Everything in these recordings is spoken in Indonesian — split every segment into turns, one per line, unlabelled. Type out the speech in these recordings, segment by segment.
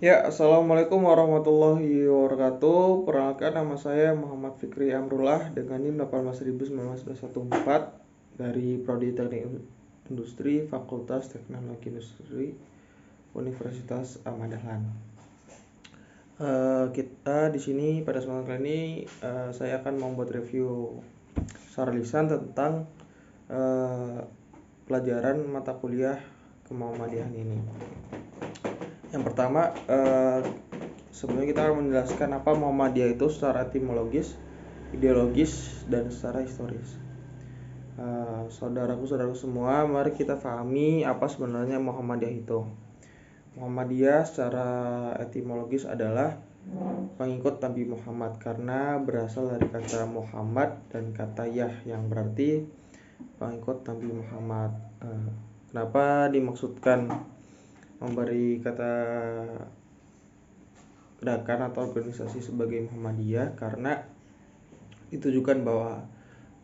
Ya, Assalamualaikum warahmatullahi wabarakatuh. Perkenalkan, nama saya Muhammad Fikri Amrullah dengan NIM 18.19114 dari Prodi Teknik Industri Fakultas Teknologi Industri Universitas Ahmad Dahlan. Kita di sini pada kesempatan kali ini saya akan membuat review secara lisan tentang eh, pelajaran mata kuliah kemuhammadiyahan ini. Yang pertama, sebelumnya kita akan menjelaskan apa Muhammadiyah itu secara etimologis, ideologis, dan secara historis. Saudaraku semua, mari kita pahami apa sebenarnya Muhammadiyah itu. Muhammadiyah secara etimologis adalah pengikut Nabi Muhammad karena berasal dari kata Muhammad dan kata Yah yang berarti pengikut Nabi Muhammad. Kenapa dimaksudkan memberi kata gerakan atau organisasi sebagai Muhammadiyah? Karena ditujukan bahwa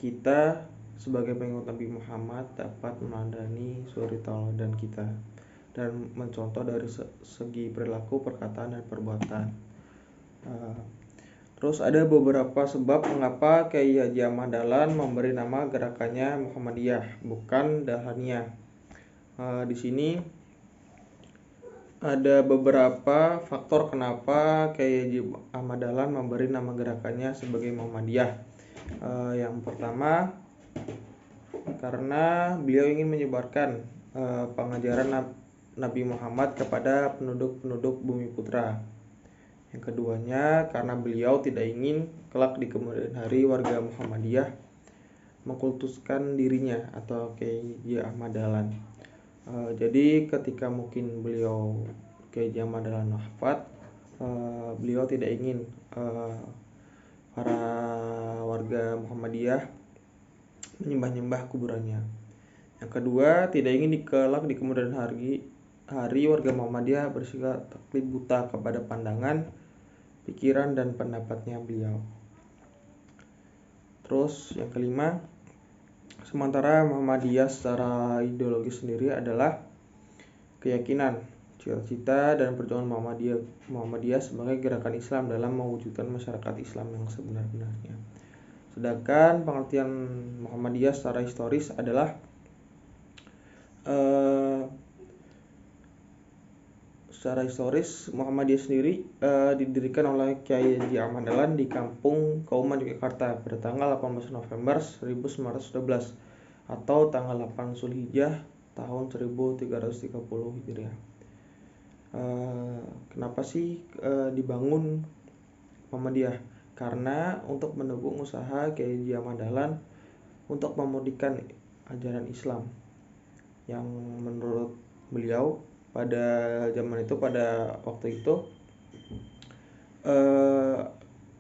kita sebagai pengikut Nabi Muhammad dapat meneladani suri tauladan kita dan mencontoh dari segi perilaku, perkataan, dan perbuatan. Terus ada beberapa sebab mengapa Kiai Haji Ahmad Dahlan memberi nama gerakannya Muhammadiyah, bukan Dahlaniyah. Di sini ada beberapa faktor kenapa Kiai Haji Ahmad Dahlan memberi nama gerakannya sebagai Muhammadiyah. Yang pertama, karena beliau ingin menyebarkan pengajaran Nabi Muhammad kepada penduduk-penduduk Bumi Putra. Yang keduanya, karena beliau tidak ingin kelak di kemudian hari warga Muhammadiyah mengkultuskan dirinya atau Kiai Haji Ahmad Dahlan. Jadi ketika mungkin beliau Kiai Haji Ahmad Dahlan wafat, beliau tidak ingin para warga Muhammadiyah menyembah-nyembah kuburannya. Yang kedua, tidak ingin kelak di kemudian hari warga Muhammadiyah bersikap taklid buta kepada pandangan, pikiran, dan pendapatnya beliau. Terus yang kelima, sementara Muhammadiyah secara ideologis sendiri adalah keyakinan, cita-cita, dan perjuangan Muhammadiyah sebagai gerakan Islam dalam mewujudkan masyarakat Islam yang sebenar-benarnya. Sedangkan pengertian Muhammadiyah secara historis adalah Muhammadiyah sendiri didirikan oleh Kiai Haji Ahmad Dahlan di Kampung Kauman, Yogyakarta pada tanggal 18 November 1912 atau tanggal 8 Zulhijjah tahun 1330 Hijriah. Kenapa sih dibangun Muhammadiyah? Karena untuk mendukung usaha Kiai Haji Ahmad Dahlan untuk memurnikan ajaran Islam yang menurut beliau pada zaman itu, pada waktu itu,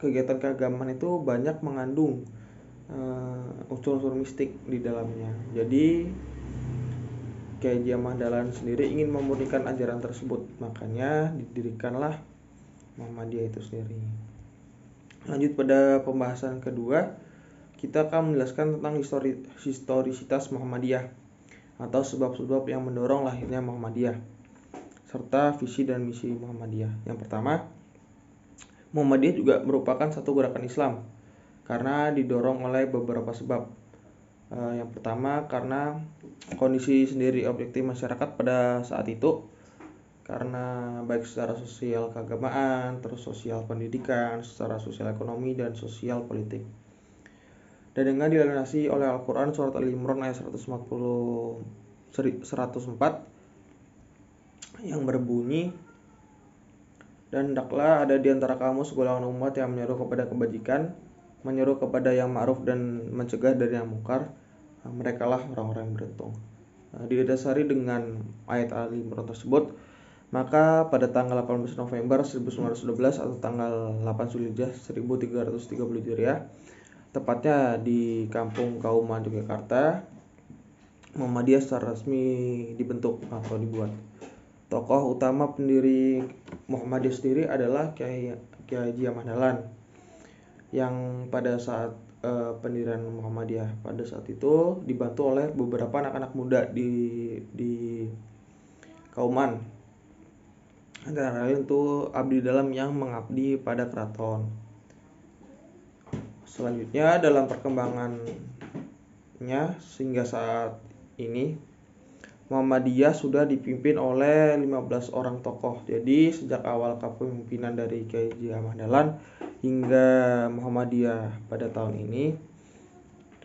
kegiatan keagamaan itu banyak mengandung unsur-unsur mistik di dalamnya. Jadi Kiai Haji Ahmad Dahlan sendiri ingin memurnikan ajaran tersebut, makanya didirikanlah Muhammadiyah itu sendiri. Lanjut pada pembahasan kedua, kita akan menjelaskan tentang historisitas Muhammadiyah atau sebab-sebab yang mendorong lahirnya Muhammadiyah serta visi dan misi Muhammadiyah. Yang pertama, Muhammadiyah juga merupakan satu gerakan Islam karena didorong oleh beberapa sebab. Yang pertama, karena kondisi sendiri objektif masyarakat pada saat itu, karena baik secara sosial keagamaan, terus sosial pendidikan, secara sosial ekonomi, dan sosial politik. Dan dengan dilandasi oleh Al-Quran surat Al-Imran ayat 104 yang berbunyi, dan hendaklah ada di antara kamu segolongan umat yang menyeru kepada kebajikan, menyeru kepada yang ma'ruf dan mencegah dari yang mungkar. Merekalah orang-orang yang beruntung. Didasari dengan ayat Al-Imran tersebut, maka pada tanggal 18 November 1912 atau tanggal 8 Zulhijjah 1330 Hijriah, tepatnya di Kampung Kauman, Yogyakarta, Muhammadiyah secara resmi dibentuk atau dibuat. Tokoh utama pendiri Muhammadiyah sendiri adalah Kiai Haji Ahmad Dahlan, yang pada saat pendirian Muhammadiyah pada saat itu dibantu oleh beberapa anak-anak muda di Kauman. Antara lain itu abdi dalam yang mengabdi pada keraton. Selanjutnya dalam perkembangannya sehingga saat ini Muhammadiyah sudah dipimpin oleh 15 orang tokoh. Jadi sejak awal kepemimpinan dari Kiai Haji Ahmad Dahlan hingga Muhammadiyah pada tahun ini,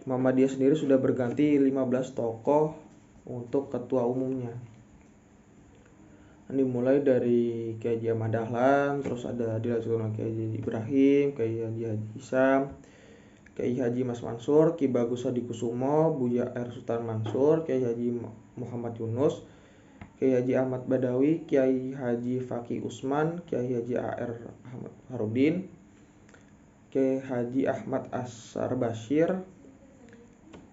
Muhammadiyah sendiri sudah berganti 15 tokoh untuk ketua umumnya. Dimulai dari Kiai Haji Ahmad Dahlan, terus ada dilanjutkan Kiai Haji Ibrahim, Kiai Haji Hisam, Kiai Haji Mas Mansur, Ki Bagus Hadikusumo, Buya R. Sultan Mansur, Kiai Haji Muhammad Yunus, Kiai Haji Ahmad Badawi, Kiai Haji Fakih Usman, Kiai Haji A.R. Harudin, Kiai Haji Ahmad Asar Bashir,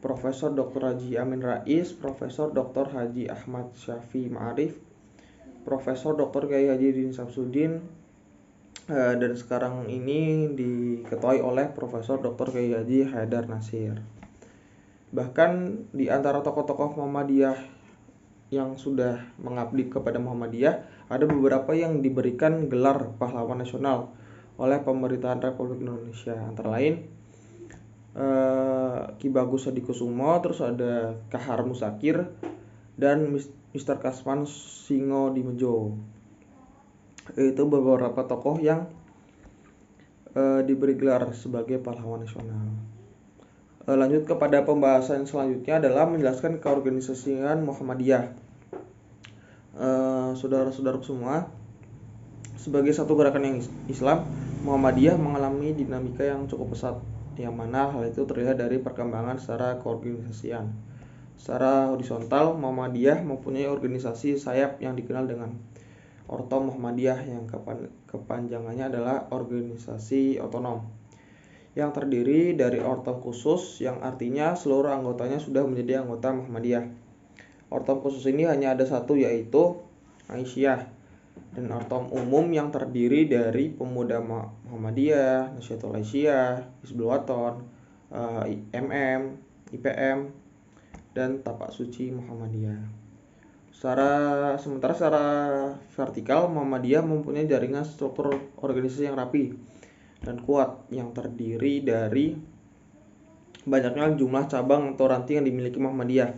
Profesor Dr. Haji Amin Rais, Profesor Dr. Haji Ahmad Syafi Ma'arif, Profesor Dr. Kiai Haji Din Samsudin, dan sekarang ini diketuai oleh Profesor Dr. Kiai Haji Haidar Nasir. Bahkan di antara tokoh-tokoh Muhammadiyah yang sudah mengabdi kepada Muhammadiyah, ada beberapa yang diberikan gelar pahlawan nasional oleh pemerintahan Republik Indonesia. Antara lain Ki Bagus Hadikusumo, terus ada Kahar Musakir, dan Mr. Kasman Singo Dimejo. Itu beberapa tokoh yang diberi gelar sebagai pahlawan nasional. Lanjut kepada pembahasan selanjutnya adalah menjelaskan keorganisasian Muhammadiyah. Saudara-saudara semua, sebagai satu gerakan yang Islam, Muhammadiyah mengalami dinamika yang cukup pesat, yang mana hal itu terlihat dari perkembangan secara keorganisasian. Secara horizontal, Muhammadiyah mempunyai organisasi sayap yang dikenal dengan Ortom Muhammadiyah, yang kepanjangannya adalah organisasi otonom, yang terdiri dari Ortom khusus yang artinya seluruh anggotanya sudah menjadi anggota Muhammadiyah. Ortom khusus ini hanya ada satu, yaitu Aisyah, dan Ortom umum yang terdiri dari Pemuda Muhammadiyah, Nasyidul Aisyah, Hizbul Wathon, IMM, IPM, dan Tapak Suci Muhammadiyah. Sementara secara vertikal, Muhammadiyah mempunyai jaringan struktur organisasi yang rapi dan kuat, yang terdiri dari banyaknya jumlah cabang atau ranting yang dimiliki Muhammadiyah,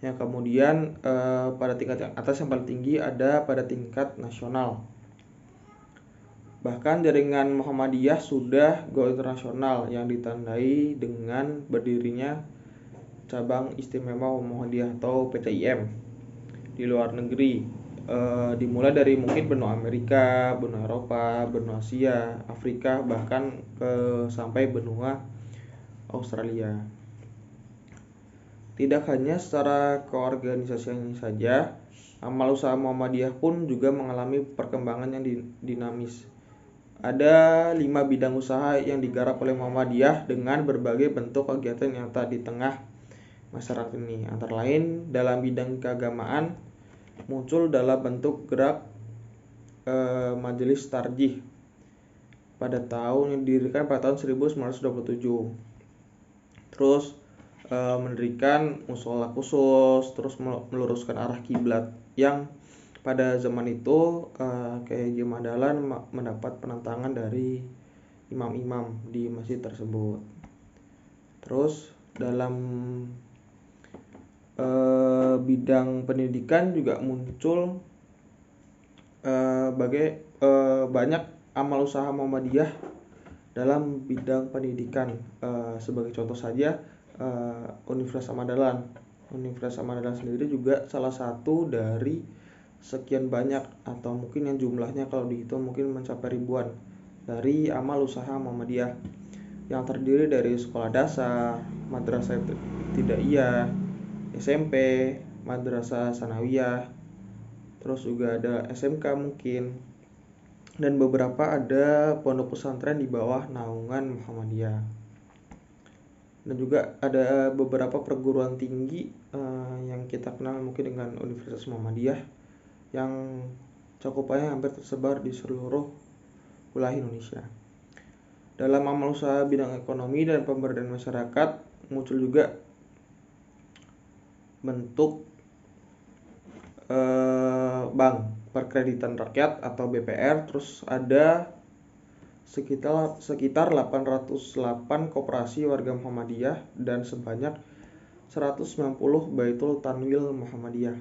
yang kemudian pada tingkat yang atas yang paling tinggi ada pada tingkat nasional. Bahkan jaringan Muhammadiyah sudah go internasional, yang ditandai dengan berdirinya cabang istimewa Muhammadiyah atau PCIM di luar negeri, dimulai dari mungkin benua Amerika, benua Eropa, benua Asia, Afrika, bahkan sampai benua Australia. Tidak hanya secara keorganisasian saja, amal usaha Muhammadiyah pun juga mengalami perkembangan yang dinamis. Ada 5 bidang usaha yang digarap oleh Muhammadiyah dengan berbagai bentuk kegiatan yang nyata di tengah masyarakat ini. Antara lain dalam bidang keagamaan, muncul dalam bentuk gerak Majelis Tarjih yang didirikan pada tahun 1927. Terus mendirikan musola khusus, terus meluruskan arah kiblat, yang pada zaman itu Kiai Haji Ahmad Dahlan mendapat penentangan dari imam-imam di masjid tersebut. Terus dalam bidang pendidikan juga muncul banyak amal usaha Muhammadiyah dalam bidang pendidikan. Sebagai contoh saja Universitas Ahmad Dahlan. Universitas Ahmad Dahlan sendiri juga salah satu dari sekian banyak, atau mungkin yang jumlahnya kalau dihitung mungkin mencapai ribuan, dari amal usaha Muhammadiyah, yang terdiri dari sekolah dasar, madrasah ibtidaiyah, SMP, madrasah sanawiyah, terus juga ada SMK mungkin, dan beberapa ada pondok pesantren di bawah naungan Muhammadiyah. Dan juga ada beberapa perguruan tinggi yang kita kenal mungkin dengan Universitas Muhammadiyah, yang cakupannya hampir tersebar di seluruh wilayah Indonesia. Dalam amal usaha bidang ekonomi dan pemberdayaan masyarakat, muncul juga bentuk bank Perkreditan Rakyat atau BPR, terus ada sekitar 808 koperasi warga Muhammadiyah dan sebanyak 190 Baitul Tanwil Muhammadiyah.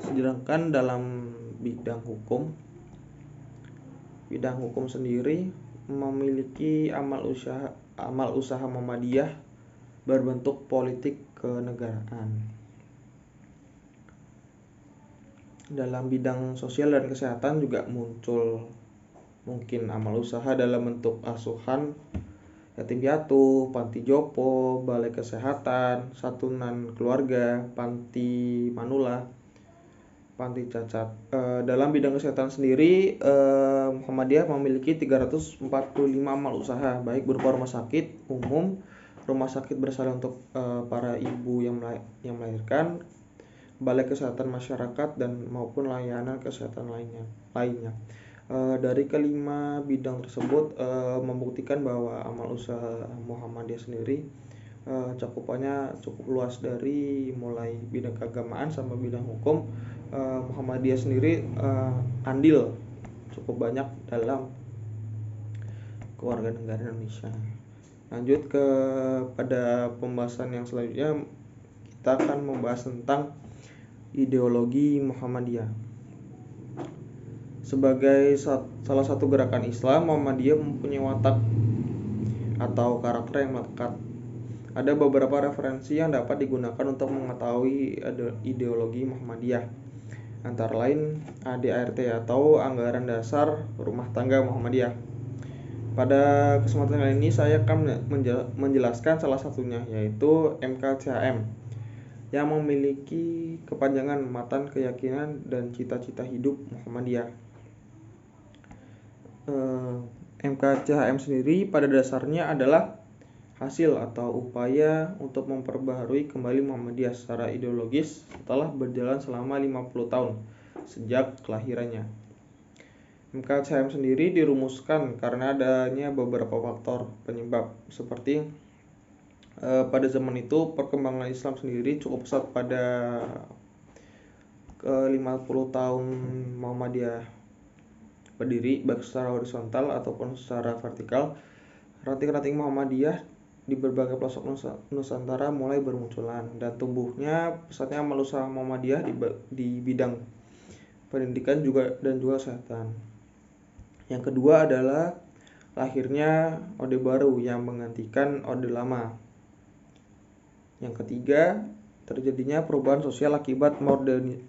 Sedangkan dalam bidang hukum sendiri memiliki amal usaha Muhammadiyah berbentuk politik kenegaraan. Dalam bidang sosial dan kesehatan juga muncul mungkin amal usaha dalam bentuk asuhan yatim piatu, panti jompo, balai kesehatan, santunan keluarga, panti manula, panti cacat. Dalam bidang kesehatan sendiri, Muhammadiyah memiliki 345 amal usaha, baik berupa rumah sakit umum, rumah sakit bersalin untuk para ibu yang melahirkan, balai kesehatan masyarakat, dan maupun layanan kesehatan lainnya. Dari kelima bidang tersebut membuktikan bahwa amal usaha Muhammadiyah sendiri cakupannya cukup luas, dari mulai bidang keagamaan sampai bidang hukum. Muhammadiyah sendiri andil cukup banyak dalam kewarganegaraan Indonesia. Lanjut pada pembahasan yang selanjutnya, kita akan membahas tentang ideologi Muhammadiyah. Sebagai salah satu gerakan Islam, Muhammadiyah mempunyai watak atau karakter yang melekat. Ada beberapa referensi yang dapat digunakan untuk mengetahui ideologi Muhammadiyah, antara lain ADART atau Anggaran Dasar Rumah Tangga Muhammadiyah. Pada kesempatan kali ini saya akan menjelaskan salah satunya, yaitu MKCHM, yang memiliki kepanjangan matan keyakinan dan cita-cita hidup Muhammadiyah. MKCHM sendiri pada dasarnya adalah hasil atau upaya untuk memperbaharui kembali Muhammadiyah secara ideologis setelah berjalan selama 50 tahun sejak kelahirannya. MKCHM sendiri dirumuskan karena adanya beberapa faktor penyebab, seperti pada zaman itu perkembangan Islam sendiri cukup pesat. Pada 50 tahun Muhammadiyah berdiri, baik secara horizontal ataupun secara vertikal, ranting-ranting Muhammadiyah di berbagai pelosok Nusantara mulai bermunculan, dan tumbuhnya pesatnya amal usaha Muhammadiyah di bidang pendidikan dan juga kesehatan. Yang kedua adalah lahirnya Orde Baru yang menggantikan Orde Lama. Yang ketiga, terjadinya perubahan sosial akibat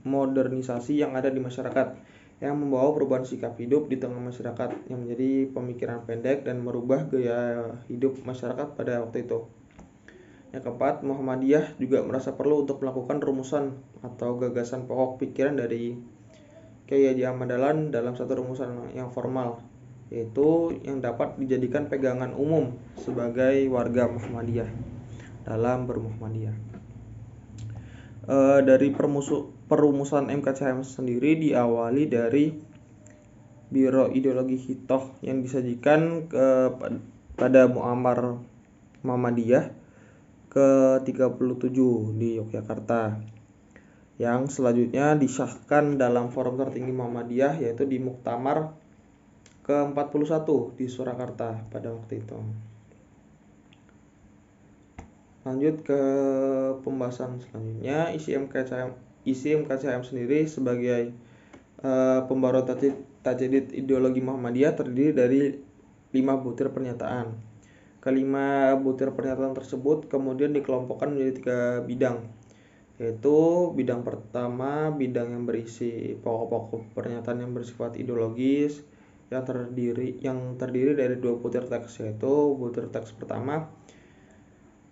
modernisasi yang ada di masyarakat, yang membawa perubahan sikap hidup di tengah masyarakat yang menjadi pemikiran pendek dan merubah gaya hidup masyarakat pada waktu itu. Yang keempat, Muhammadiyah juga merasa perlu untuk melakukan rumusan atau gagasan pokok pikiran dari Kyai Haji Ahmad Dahlan dalam satu rumusan yang formal, yaitu yang dapat dijadikan pegangan umum sebagai warga Muhammadiyah dalam bermuhammadiyah. Dari perumusan MKCHM sendiri diawali dari Biro Ideologi Hitoh yang disajikan pada Mu'amar Muhammadiyah ke-37 di Yogyakarta, yang selanjutnya disahkan dalam forum tertinggi Muhammadiyah, yaitu di Muktamar ke-41 di Surakarta pada waktu itu. Lanjut ke pembahasan selanjutnya, isi MKCHM sendiri sebagai pembaruan tajdid ideologi Muhammadiyah terdiri dari 5 butir pernyataan. Kelima butir pernyataan tersebut kemudian dikelompokkan menjadi 3 bidang, yaitu bidang pertama, bidang yang berisi pokok-pokok pernyataan yang bersifat ideologis yang terdiri dari 2 butir teks, yaitu butir teks pertama,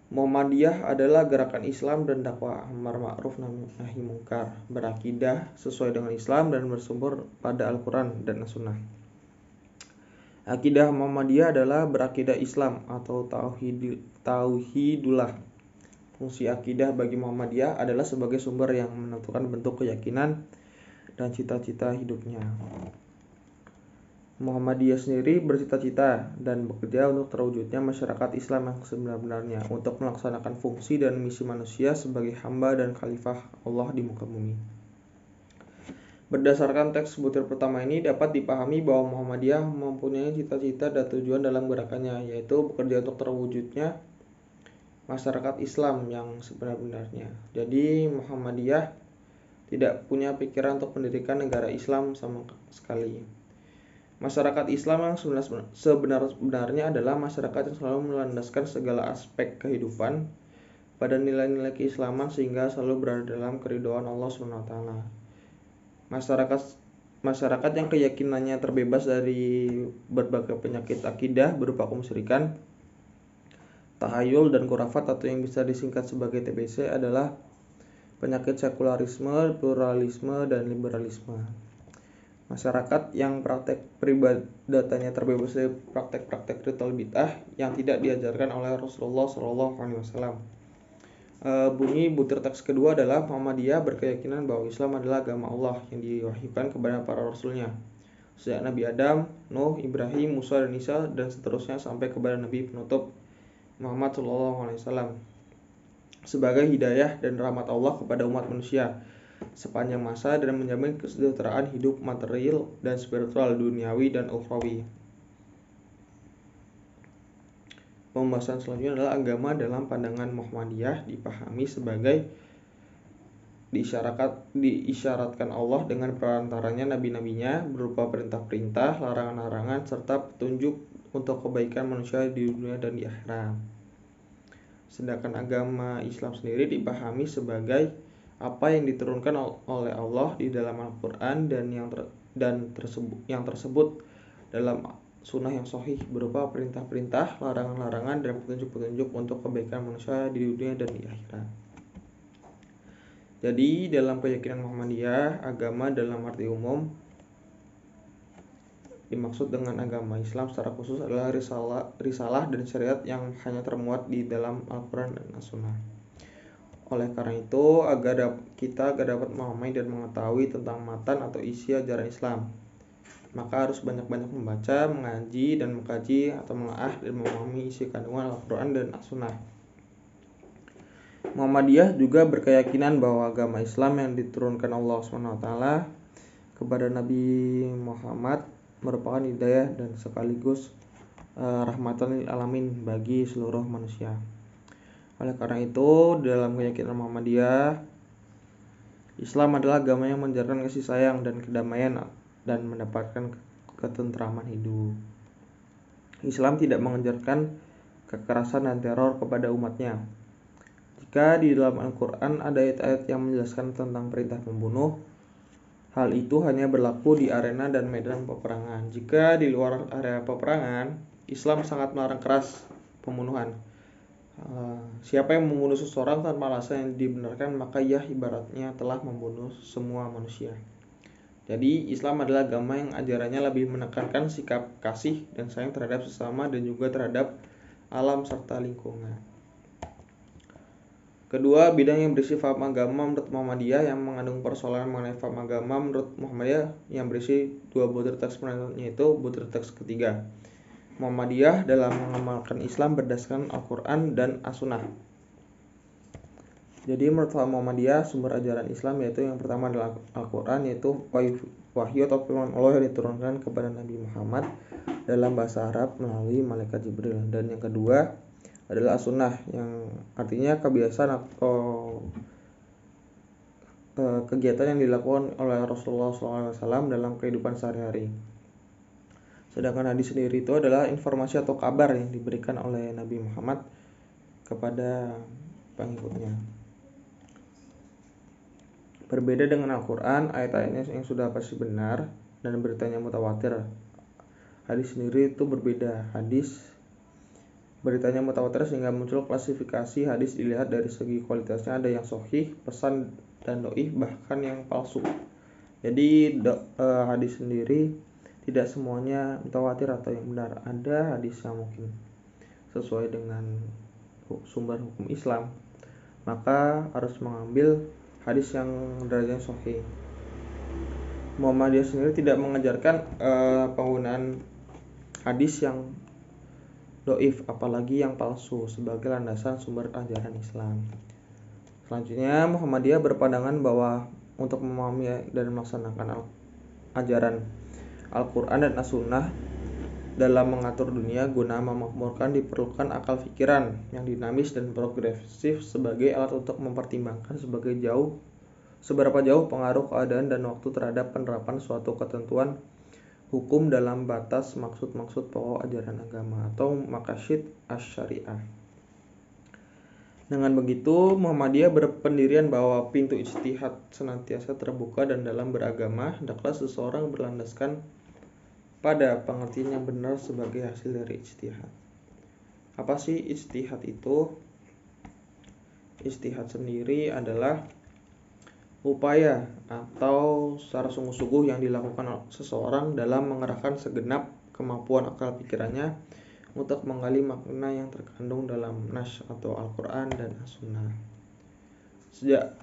Muhammadiyah adalah gerakan Islam dan dakwah amar ma'ruf nahi munkar, berakidah sesuai dengan Islam dan bersumber pada Al-Quran dan As-Sunnah. Akidah Muhammadiyah adalah berakidah Islam atau tauhidullah. Fungsi akidah bagi Muhammadiyah adalah sebagai sumber yang menentukan bentuk keyakinan dan cita-cita hidupnya. Muhammadiyah sendiri bercita-cita dan bekerja untuk terwujudnya masyarakat Islam yang sebenar-benarnya, untuk melaksanakan fungsi dan misi manusia sebagai hamba dan khalifah Allah di muka bumi. Berdasarkan teks butir pertama ini dapat dipahami bahwa Muhammadiyah mempunyai cita-cita dan tujuan dalam gerakannya, yaitu bekerja untuk terwujudnya masyarakat Islam yang sebenar-benarnya. Jadi Muhammadiyah tidak punya pikiran untuk mendirikan negara Islam sama sekali. Masyarakat Islam yang sebenar-benarnya adalah masyarakat yang selalu melandaskan segala aspek kehidupan pada nilai-nilai keislaman sehingga selalu berada dalam keridhaan Allah SWT. Masyarakat yang keyakinannya terbebas dari berbagai penyakit akidah berupa kemusyrikan, tahayul, dan khurafat atau yang bisa disingkat sebagai TBC adalah penyakit sekularisme, pluralisme, dan liberalisme. Masyarakat yang praktek peribadatannya terbebas dari praktek-praktek ritual bid'ah yang tidak diajarkan oleh Rasulullah SAW. Bunyi butir teks kedua adalah Muhammadiyah berkeyakinan bahwa Islam adalah agama Allah yang diwahyukan kepada para rasulnya, sejak Nabi Adam, Nuh, Ibrahim, Musa, dan Isa, dan seterusnya sampai kepada Nabi penutup Muhammad SAW, sebagai hidayah dan rahmat Allah kepada umat manusia sepanjang masa dan menjamin kesejahteraan hidup material dan spiritual, duniawi dan ukhrawi. Pembahasan selanjutnya adalah agama dalam pandangan Muhammadiyah dipahami sebagai diisyaratkan Allah dengan perantaranya nabi-nabinya berupa perintah-perintah, larangan-larangan, serta petunjuk untuk kebaikan manusia di dunia dan di akhirat. Sedangkan agama Islam sendiri dipahami sebagai apa yang diturunkan oleh Allah di dalam Al-Quran yang tersebut dalam sunnah yang sahih berupa perintah-perintah, larangan-larangan, dan petunjuk-petunjuk untuk kebaikan manusia di dunia dan di akhirat. Jadi dalam keyakinan Muhammadiyah, agama dalam arti umum dimaksud dengan agama Islam secara khusus adalah risalah dan syariat yang hanya termuat di dalam Al-Quran dan As-Sunnah. Oleh karena itu, agar kita dapat memahami dan mengetahui tentang matan atau isi ajaran Islam, maka harus banyak-banyak membaca, mengaji, dan mengkaji atau menelaah dan memahami isi kandungan Al-Quran dan As-Sunnah. Muhammadiyah juga berkeyakinan bahwa agama Islam yang diturunkan Allah SWT kepada Nabi Muhammad merupakan hidayah dan sekaligus rahmatan lil alamin bagi seluruh manusia. Oleh karena itu, dalam keyakinan Muhammadiyah, Islam adalah agama yang mengajarkan kasih sayang dan kedamaian dan mendapatkan ketentraman hidup. Islam tidak mengajarkan kekerasan dan teror kepada umatnya. Jika di dalam Al-Quran ada ayat-ayat yang menjelaskan tentang perintah membunuh, hal itu hanya berlaku di arena dan medan peperangan. Jika di luar area peperangan, Islam sangat melarang keras pembunuhan. Siapa yang membunuh seseorang tanpa alasan yang dibenarkan, maka ia ibaratnya telah membunuh semua manusia. Jadi Islam adalah agama yang ajarannya lebih menekankan sikap kasih dan sayang terhadap sesama dan juga terhadap alam serta lingkungan. Kedua, bidang yang berisi faham agama menurut Muhammadiyah yang mengandung persoalan mengenai faham agama menurut Muhammadiyah yang berisi dua butir teks penentunya, yaitu butir teks ketiga. Muhammadiyah dalam mengamalkan Islam berdasarkan Al-Quran dan As-Sunnah. Jadi menurut Muhammadiyah, sumber ajaran Islam yaitu yang pertama adalah Al-Quran, yaitu wahyu atau firman Allah yang diturunkan kepada Nabi Muhammad dalam bahasa Arab melalui malaikat Jibril. Dan yang kedua adalah As-Sunnah, yang artinya kebiasaan atau kegiatan yang dilakukan oleh Rasulullah SAW dalam kehidupan sehari-hari. Sedangkan hadis sendiri itu adalah informasi atau kabar yang diberikan oleh Nabi Muhammad kepada pengikutnya. Berbeda dengan Al-Quran, ayat-ayatnya yang sudah pasti benar dan beritanya mutawatir. Hadis sendiri itu berbeda. Hadis beritanya mutawatir sehingga muncul klasifikasi hadis dilihat dari segi kualitasnya, ada yang sahih, pesan, dan dhaif, bahkan yang palsu. Jadi hadis sendiri tidak semuanya mutawatir atau yang benar. Ada hadis yang mungkin sesuai dengan sumber hukum Islam, maka harus mengambil hadis yang derajatnya sahih. Muhammadiyah sendiri tidak mengajarkan penggunaan hadis yang dhaif, apalagi yang palsu, sebagai landasan sumber ajaran Islam. Selanjutnya, Muhammadiyah berpandangan bahwa untuk memahami dan melaksanakan ajaran Al-Quran dan As-Sunnah dalam mengatur dunia guna memakmurkan diperlukan akal pikiran yang dinamis dan progresif sebagai alat untuk mempertimbangkan seberapa jauh pengaruh keadaan dan waktu terhadap penerapan suatu ketentuan hukum dalam batas maksud-maksud pokok ajaran agama atau maqasid asy-syariah. Dengan begitu, Muhammadiyah berpendirian bahwa pintu ijtihad senantiasa terbuka dan dalam beragama hendaklah seseorang berlandaskan pada pengertian yang benar sebagai hasil dari ijtihad. Apa sih ijtihad itu? Ijtihad sendiri adalah upaya atau secara sungguh-sungguh yang dilakukan seseorang dalam mengerahkan segenap kemampuan akal pikirannya untuk menggali makna yang terkandung dalam nas atau Al-Quran dan As-Sunnah. Sejak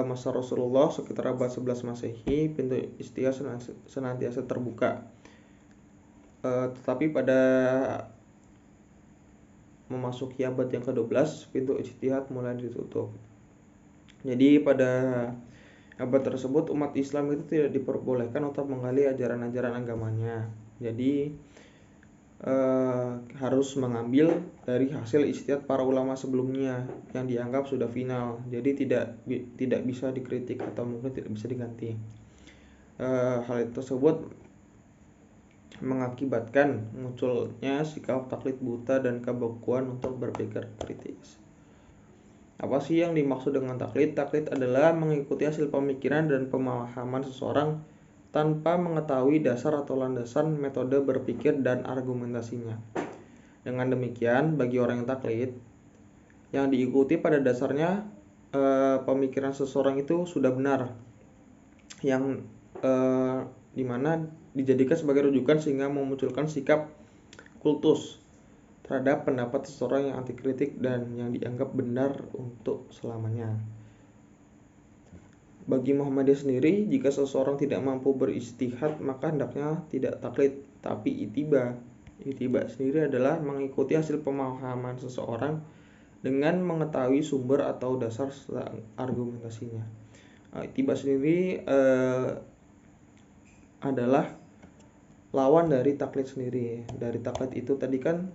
masa Rasulullah sekitar abad 11 Masehi, pintu ijtihad senantiasa terbuka. Tetapi pada memasuki abad yang ke-12, pintu ijtihad mulai ditutup. Jadi pada abad tersebut umat Islam itu tidak diperbolehkan untuk menggali ajaran-ajaran agamanya. Jadi harus mengambil dari hasil ijtihad para ulama sebelumnya yang dianggap sudah final. Jadi tidak bisa dikritik atau mungkin tidak bisa diganti. Hal tersebut mengakibatkan munculnya sikap taklid buta dan kebekuan untuk berpikir kritis. Apa sih yang dimaksud dengan taklid? Taklid adalah mengikuti hasil pemikiran dan pemahaman seseorang tanpa mengetahui dasar atau landasan metode berpikir dan argumentasinya. Dengan demikian, bagi orang yang taklid, yang diikuti pada dasarnya pemikiran seseorang itu sudah benar, yang dimana dijadikan sebagai rujukan sehingga memunculkan sikap kultus terhadap pendapat seseorang yang anti kritik dan yang dianggap benar untuk selamanya. Bagi Muhammadiyah sendiri, jika seseorang tidak mampu berijtihad, maka hendaknya tidak taklid, tapi ittiba. Ittiba sendiri adalah mengikuti hasil pemahaman seseorang dengan mengetahui sumber atau dasar argumentasinya. Ittiba sendiri adalah lawan dari taklid sendiri. Dari taklid itu tadi kan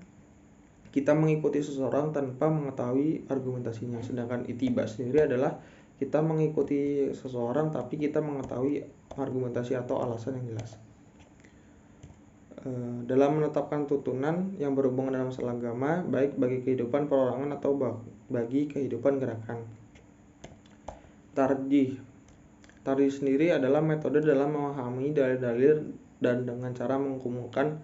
kita mengikuti seseorang tanpa mengetahui argumentasinya, sedangkan ittiba sendiri adalah kita mengikuti seseorang tapi kita mengetahui argumentasi atau alasan yang jelas. Dalam menetapkan tuntunan yang berhubungan dengan masalah agama, baik bagi kehidupan perorangan atau bagi kehidupan gerakan. Tarjih sendiri adalah metode dalam memahami dalil-dalil dan dengan cara mengumpulkan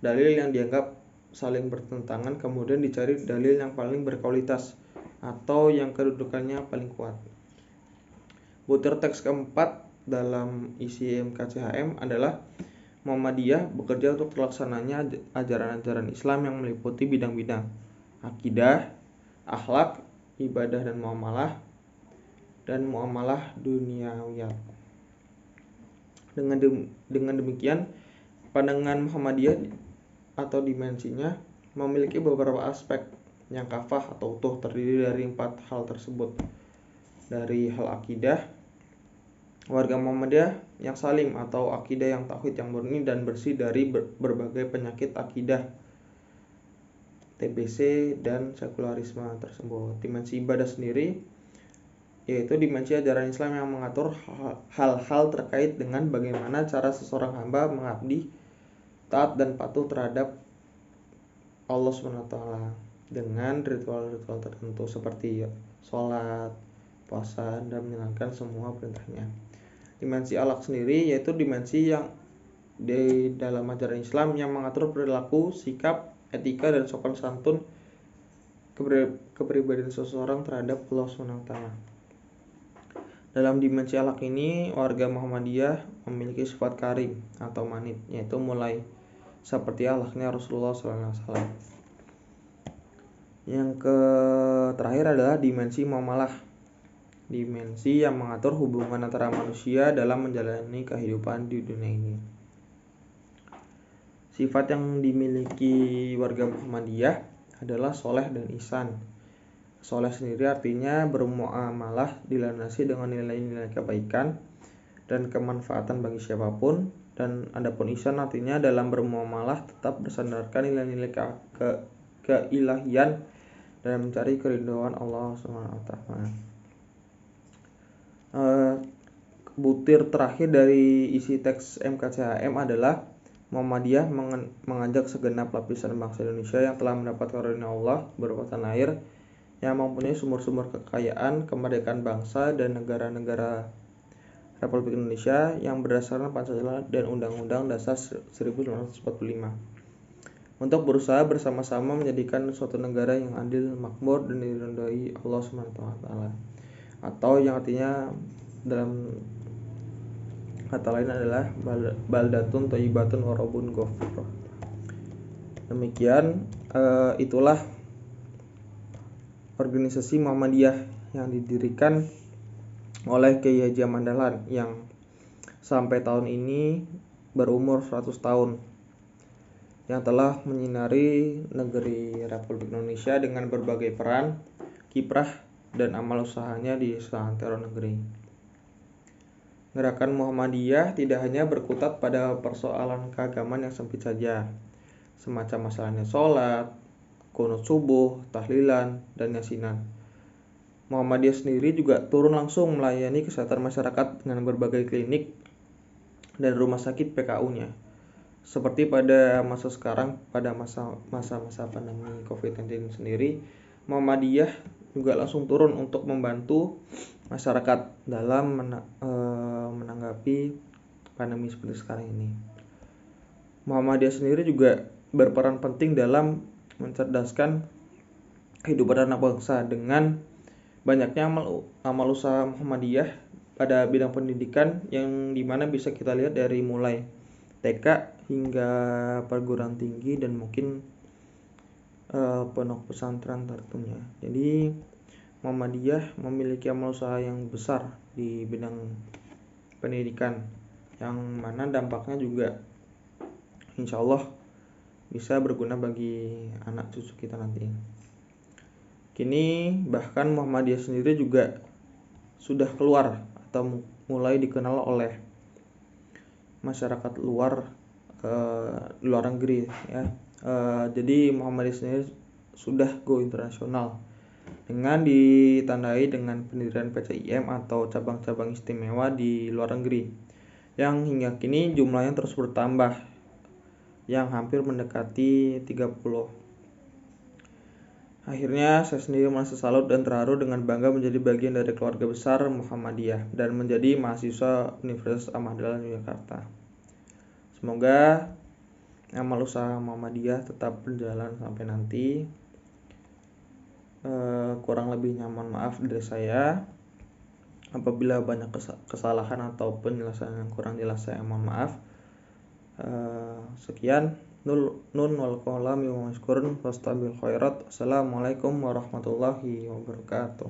dalil yang dianggap saling bertentangan, kemudian dicari dalil yang paling berkualitas atau yang kedudukannya paling kuat. Butir teks keempat dalam isi MKCHM adalah Muhammadiyah bekerja untuk terlaksananya ajaran-ajaran Islam yang meliputi bidang-bidang akidah, akhlak, ibadah dan muamalah duniawiyah. Dengan demikian, pandangan Muhammadiyah atau dimensinya memiliki beberapa aspek yang kafah atau utuh, terdiri dari 4 hal tersebut. Dari hal akidah, warga Muhammadiyah yang salim atau akidah yang tauhid yang murni dan bersih dari berbagai penyakit akidah, TBC dan sekularisme tersebut. Dimensi ibadah sendiri yaitu dimensi ajaran Islam yang mengatur hal-hal terkait dengan bagaimana cara seseorang hamba mengabdi, taat dan patuh terhadap Allah SWT dengan ritual-ritual tertentu seperti sholat, puasa, dan menjalankan semua perintahnya. Dimensi akhlak sendiri yaitu dimensi yang di dalam ajaran Islam yang mengatur perilaku, sikap, etika, dan sopan santun kepribadian seseorang terhadap Allah SWT. Dalam dimensi akhlak ini, warga Muhammadiyah memiliki sifat karim atau manit, yaitu mulai seperti akhlaknya Rasulullah SAW. Yang terakhir adalah dimensi muamalah, dimensi yang mengatur hubungan antara manusia dalam menjalani kehidupan di dunia ini. Sifat yang dimiliki warga Muhammadiyah adalah soleh dan ihsan. Soleh sendiri artinya bermuamalah dilandasi dengan nilai-nilai kebaikan, dan kemanfaatan bagi siapapun. Dan adapun ihsan artinya dalam bermuamalah tetap bersandarkan nilai-nilai keilahian dan mencari keridhaan Allah SWT. Butir terakhir dari isi teks MKCHM adalah Muhammadiyah mengajak segenap lapisan bangsa Indonesia yang telah mendapat karunia Allah berupa tanah air yang mempunyai sumber-sumber kekayaan, kemerdekaan bangsa dan negara-negara Republik Indonesia yang berdasarkan Pancasila dan Undang-Undang Dasar 1945 untuk berusaha bersama-sama menjadikan suatu negara yang adil, makmur dan diridhoi Allah SWT, atau yang artinya dalam kata lain adalah baldatun thayyibatun wa rabbun ghafur. Demikian itulah organisasi Muhammadiyah yang didirikan oleh Kiai Haji Ahmad Dahlan yang sampai tahun ini berumur 100 tahun, yang telah menyinari negeri Republik Indonesia dengan berbagai peran, kiprah, dan amal usahanya di seantero negeri. Gerakan Muhammadiyah tidak hanya berkutat pada persoalan keagamaan yang sempit saja, semacam masalahnya sholat, qunut subuh, tahlilan, dan yasinan. Muhammadiyah sendiri juga turun langsung melayani kesehatan masyarakat dengan berbagai klinik dan rumah sakit PKU-nya. Seperti pada masa sekarang, pada masa-masa pandemi COVID-19 sendiri, Muhammadiyah juga langsung turun untuk membantu masyarakat dalam menanggapi pandemi seperti sekarang ini. Muhammadiyah sendiri juga berperan penting dalam mencerdaskan kehidupan anak bangsa dengan banyaknya amal usaha Muhammadiyah pada bidang pendidikan yang dimana bisa kita lihat dari mulai TK hingga perguruan tinggi dan mungkin pondok pesantren tentunya. Jadi Muhammadiyah memiliki amal usaha yang besar di bidang pendidikan yang mana dampaknya juga insya Allah bisa berguna bagi anak cucu kita nanti. Kini bahkan Muhammadiyah sendiri juga sudah keluar atau mulai dikenal oleh masyarakat luar negeri ya. Jadi Muhammadiyah sendiri sudah go internasional dengan ditandai dengan pendirian PCIM atau cabang-cabang istimewa di luar negeri yang hingga kini jumlahnya terus bertambah yang hampir mendekati 30. Akhirnya saya sendiri merasa salut dan terharu dengan bangga menjadi bagian dari keluarga besar Muhammadiyah dan menjadi mahasiswa Universitas Ahmad Dahlan Yogyakarta. Semoga amal usaha Muhammadiyah tetap berjalan sampai nanti. Kurang lebihnya mohon maaf dari saya. Apabila banyak kesalahan atau penjelasan yang kurang jelas, saya mohon maaf. Sekian. Nun wal qalam wa maskurun fastabil khairat. Assalamualaikum warahmatullahi wabarakatuh.